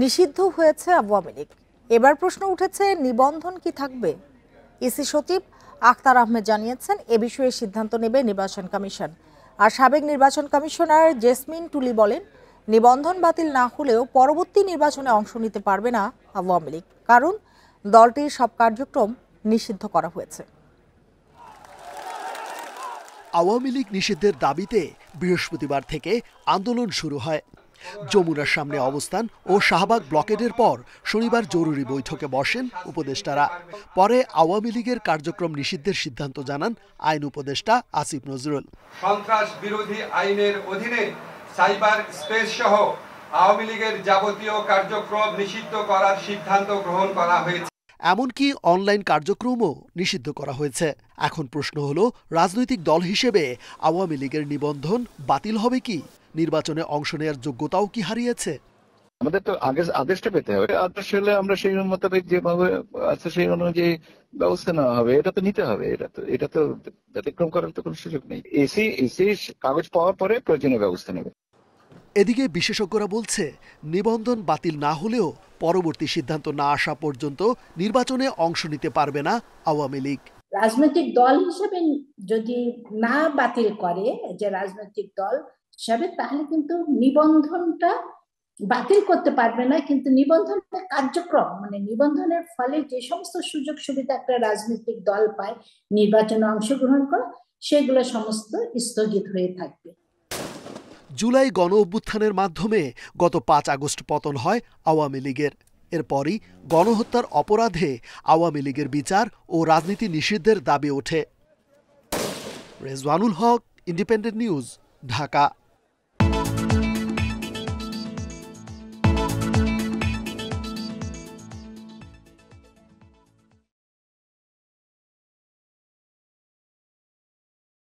নিষিদ্ধ হয়েছে আওয়ামী লীগ। এবার প্রশ্ন উঠেছে, নিবন্ধন কি থাকবে? ইসি সচিব আখতার আহমেদ জানিয়েছেন, এ বিষয়ে সিদ্ধান্ত নেবে নির্বাচন কমিশন। আর সাবেক নির্বাচন কমিশনার জেসমিন টুলি বলেন, নিবন্ধন বাতিল না হলেও পরবর্তী নির্বাচনে অংশ নিতে পারবে না আওয়ামী লীগ, কারণ দলটির সব কার্যক্রম নিষিদ্ধ করা হয়েছে। আওয়ামী লীগ নিষিদ্ধের দাবিতে বৃহস্পতিবার থেকে আন্দোলন শুরু হয়। যমুনার সামনে অবস্থান ও শাহবাগ ব্লকেডের পর শনিবার জরুরি বৈঠকে বসেন উপদেষ্টারা। পরে আওয়ামী লীগের কার্যক্রম নিষিদ্ধের সিদ্ধান্ত জানান আইন উপদেষ্টা আসিফ নজরুল। সন্ত্রাস বিরোধী আইনের অধীনে সাইবার স্পেস সহ আওয়ামী লীগের যাবতীয় কার্যক্রম নিষিদ্ধ করার সিদ্ধান্ত গ্রহণ করা হয়েছে। এমনকি অনলাইন কার্যক্রমও নিষিদ্ধ করা হয়েছে। এখন প্রশ্ন হলো, রাজনৈতিক দল হিসেবে আওয়ামী লীগের নিবন্ধন বাতিল হবে কি? নির্বাচনে অংশ নেওয়ার যোগ্যতাও কি হারিয়েছে? আমাদের তো আগে আদেশটা পেতে হবে। আদেশ হলে আমরা সেই মোতাবেক যেভাবে আছে সেই অনুযায়ী ব্যবস্থা নেওয়া হবে। এটা তো নিতে হবে। এটা তো ব্যতিক্রম করার তো কোনো সুযোগ নেই। এসি কাগজ পাওয়ার পরে প্রয়োজনীয় ব্যবস্থা নেবে। এদিকে বিশেষজ্ঞরা বলছে, নিবন্ধন বাতিল না হলেও পরবর্তী সিদ্ধান্ত না আসা পর্যন্ত নির্বাচনে অংশ নিতে পারবে না আওয়ামী লীগ। রাজনৈতিক দল হিসেবে যদি না বাতিল করে, যে রাজনৈতিক দল হিসাবে, তাহলে কিন্তু নিবন্ধনটা বাতিল করতে পারবে না, কিন্তু নিবন্ধনের কার্যক্রম মানে নিবন্ধনের ফলে যে সমস্ত সুযোগ সুবিধা একটা রাজনৈতিক দল পায় নির্বাচনে অংশগ্রহণ করা, সেগুলো সমস্ত স্থগিত হয়ে থাকবে। জুলাই গণ অভ্যুত্থানের মাধ্যমে গত 5 আগস্ট পতন হয় আওয়ামী লীগের। এরপরই গণহত্যার অপরাধে আওয়ামী লীগের বিচার ও রাজনীতি নিষিদ্ধের দাবি ওঠে। রেজওয়ানুল হক, ইন্ডিপেন্ডেন্ট নিউজ, ঢাকা।